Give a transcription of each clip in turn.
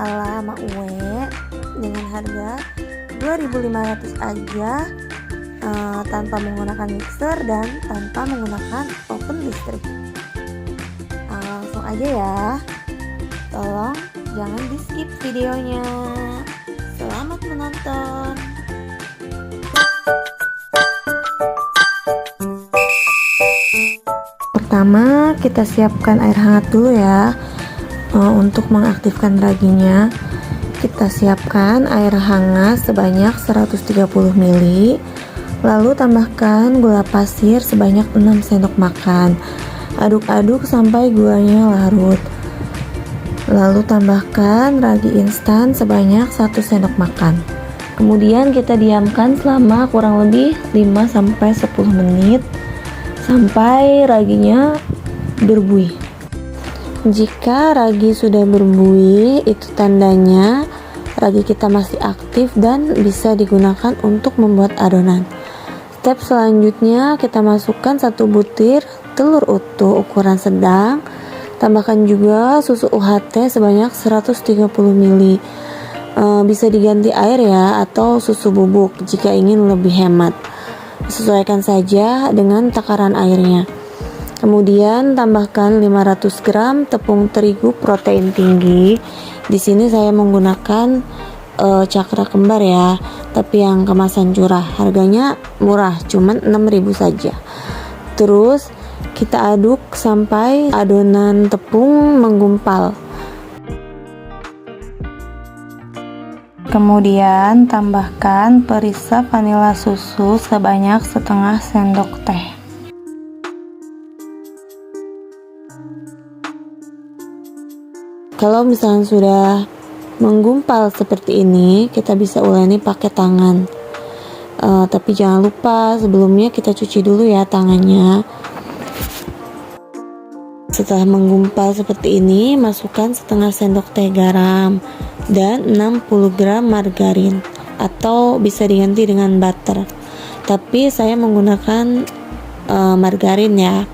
ala Mak Uwe dengan harga 2.500 aja, tanpa menggunakan mixer dan tanpa menggunakan oven listrik. Langsung aja ya, tolong jangan di skip videonya. Selamat menonton. Pertama kita siapkan air hangat dulu ya. Untuk mengaktifkan raginya, kita siapkan air hangat sebanyak 130 ml, lalu tambahkan gula pasir sebanyak 6 sendok makan. Aduk-aduk sampai gulanya larut. Lalu tambahkan ragi instan sebanyak 1 sendok makan. Kemudian kita diamkan selama kurang lebih 5-10 menit sampai raginya berbuih. Jika ragi sudah berbuih, itu tandanya ragi kita masih aktif dan bisa digunakan untuk membuat adonan. Step selanjutnya, kita masukkan 1 butir telur utuh ukuran sedang. Tambahkan juga susu UHT sebanyak 130 ml. Bisa diganti air ya, atau susu bubuk jika ingin lebih hemat. Sesuaikan saja dengan takaran airnya. Kemudian tambahkan 500 gram tepung terigu protein tinggi. Di sini saya menggunakan Cakra Kembar ya, tapi yang kemasan curah. Harganya murah, cuman 6.000 saja. Terus kita aduk sampai adonan tepung menggumpal. Kemudian tambahkan perisai vanila susu sebanyak setengah sendok teh. Kalau misalnya sudah menggumpal seperti ini, kita bisa uleni pakai tangan. Tapi jangan lupa sebelumnya kita cuci dulu ya tangannya. Setelah menggumpal seperti ini, masukkan setengah sendok teh garam dan 60 gram margarin, atau bisa diganti dengan butter. Tapi saya menggunakan margarin ya.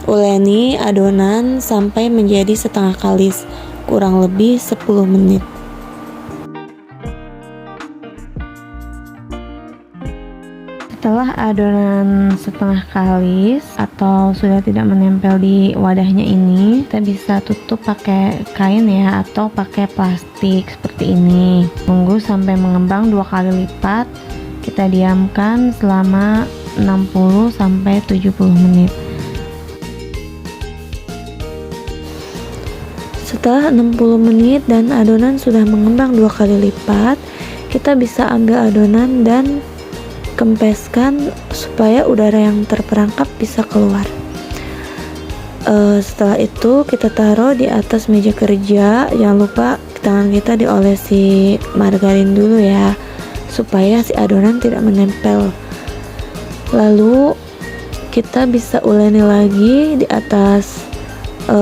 Uleni adonan sampai menjadi setengah kalis, kurang lebih 10 menit. Setelah adonan setengah kalis atau sudah tidak menempel di wadahnya ini, kita bisa tutup pakai kain ya, atau pakai plastik seperti ini. Tunggu sampai mengembang 2 kali lipat. Kita diamkan selama 60-70 menit. Setelah 60 menit dan adonan sudah mengembang 2 kali lipat, kita bisa ambil adonan dan kempeskan supaya udara yang terperangkap bisa keluar. Setelah itu kita taruh di atas meja kerja. Jangan lupa tangan kita diolesi margarin dulu ya, supaya si adonan tidak menempel. Lalu kita bisa uleni lagi di atas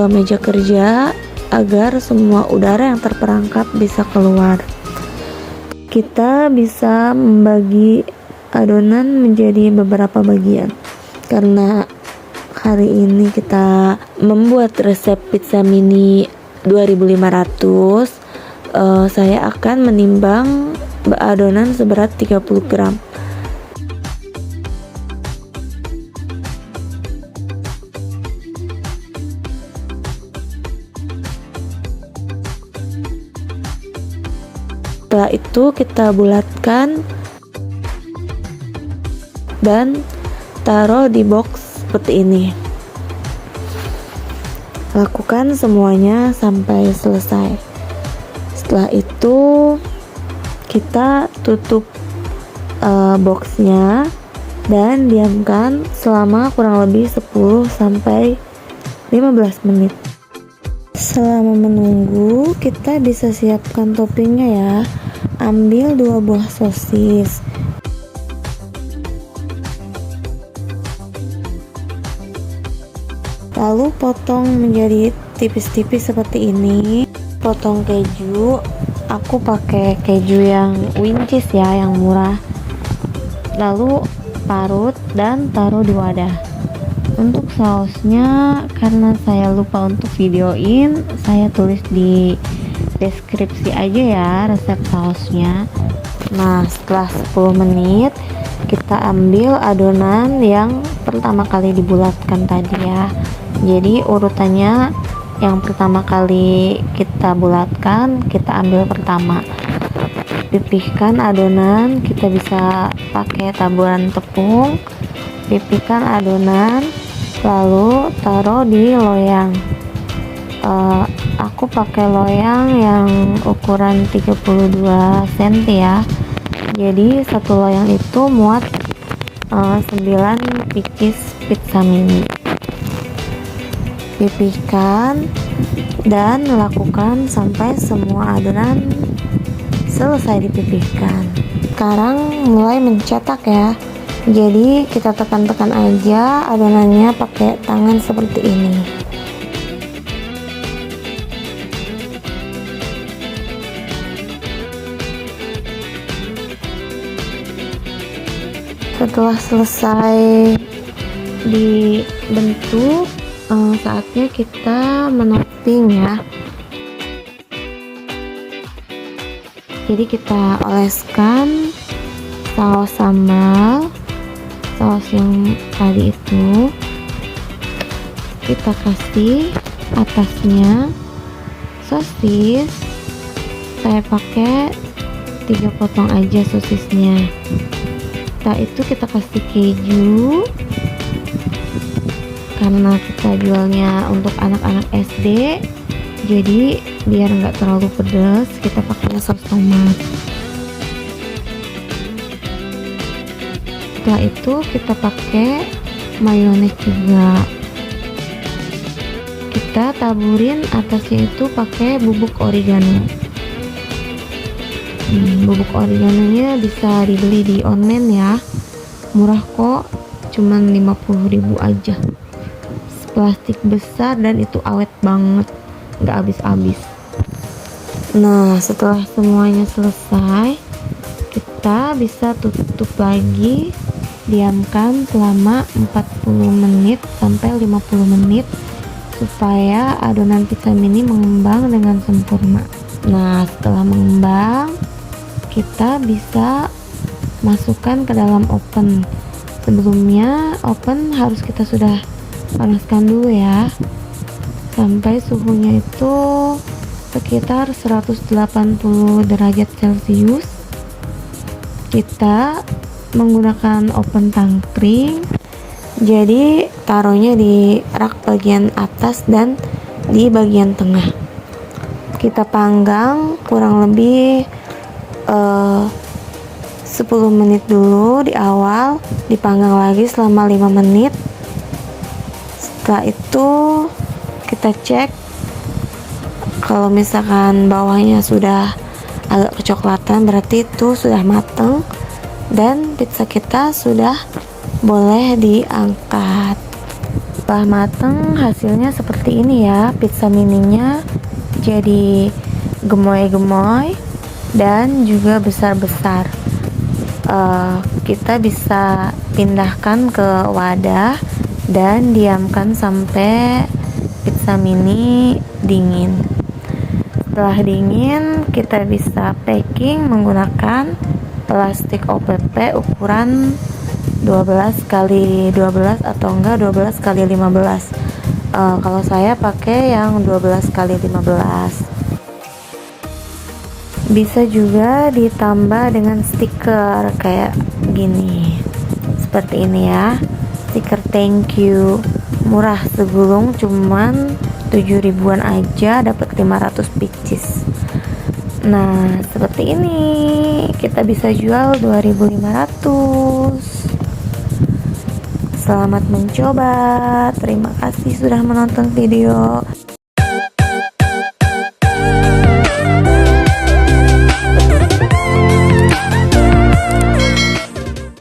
meja kerja agar semua udara yang terperangkap bisa keluar. Kita bisa membagi adonan menjadi beberapa bagian. Karena hari ini kita membuat resep pizza mini 2.500, saya akan menimbang adonan seberat 30 gram. Setelah itu kita bulatkan dan taruh di box seperti ini. Lakukan semuanya sampai selesai. Setelah itu kita tutup boxnya dan diamkan selama kurang lebih 10-15 menit. Selama menunggu, kita bisa siapkan toppingnya ya. Ambil 2 buah sosis. Lalu potong menjadi tipis-tipis seperti ini. Potong keju. Aku pakai keju yang wincis ya, yang murah. Lalu parut dan taruh di wadah. Untuk sausnya, karena saya lupa untuk videoin, saya tulis di deskripsi aja ya resep sausnya. Nah, setelah 10 menit kita ambil adonan yang pertama kali dibulatkan tadi ya. Jadi urutannya yang pertama kali kita bulatkan, kita ambil pertama. Pipihkan adonan, kita bisa pakai taburan tepung. Pipihkan adonan, lalu taruh di loyang. Aku pakai loyang yang ukuran 32 cm ya. Jadi satu loyang itu muat 9 pieces pizza mini. Pipihkan dan lakukan sampai semua adonan selesai dipipihkan. Sekarang mulai mencetak ya. Jadi kita tekan-tekan aja adonannya pakai tangan seperti ini. Setelah selesai dibentuk, saatnya kita menopping ya. Jadi kita oleskan saus sambal, saus yang tadi itu kita kasih atasnya sosis. Saya pakai 3 potong aja sosisnya. Setelah itu kita kasih keju, karena kita jualnya untuk anak-anak SD, jadi biar nggak terlalu pedas kita pakai saus tomat. Setelah itu kita pakai mayones juga. Kita taburin atasnya itu pakai bubuk oregano. Bubuk oreganonya bisa dibeli di online ya, murah kok, cuman 50.000 aja. Plastik besar dan itu awet banget, nggak habis-habis. Nah, setelah semuanya selesai, kita bisa tutup lagi, diamkan selama 40 menit sampai 50 menit supaya adonan pizza mini mengembang dengan sempurna. Nah, setelah mengembang, kita bisa masukkan ke dalam oven. Sebelumnya oven harus kita sudah panaskan dulu ya, sampai suhunya itu sekitar 180 derajat celcius. Kita menggunakan oven tangkring, jadi taruhnya di rak bagian atas dan di bagian tengah. Kita panggang kurang lebih 10 menit dulu di awal, dipanggang lagi selama 5 menit. Setelah itu kita cek kalau misalkan bawahnya sudah agak kecoklatan, berarti itu sudah mateng dan pizza kita sudah boleh diangkat. Setelah mateng hasilnya seperti ini ya, pizza mininya jadi gemoy-gemoy dan juga besar-besar. Kita bisa pindahkan ke wadah dan diamkan sampai pizza mini dingin. Setelah dingin, kita bisa packing menggunakan plastik OPP ukuran 12 x 12 atau enggak 12 x 15. Kalau saya pakai yang 12 x 15. Bisa juga ditambah dengan stiker kayak gini, seperti ini ya, stiker thank you, murah segulung, cuman 7 ribuan aja dapat 500 pieces. Nah, seperti ini kita bisa jual 2.500. Selamat mencoba, terima kasih sudah menonton video.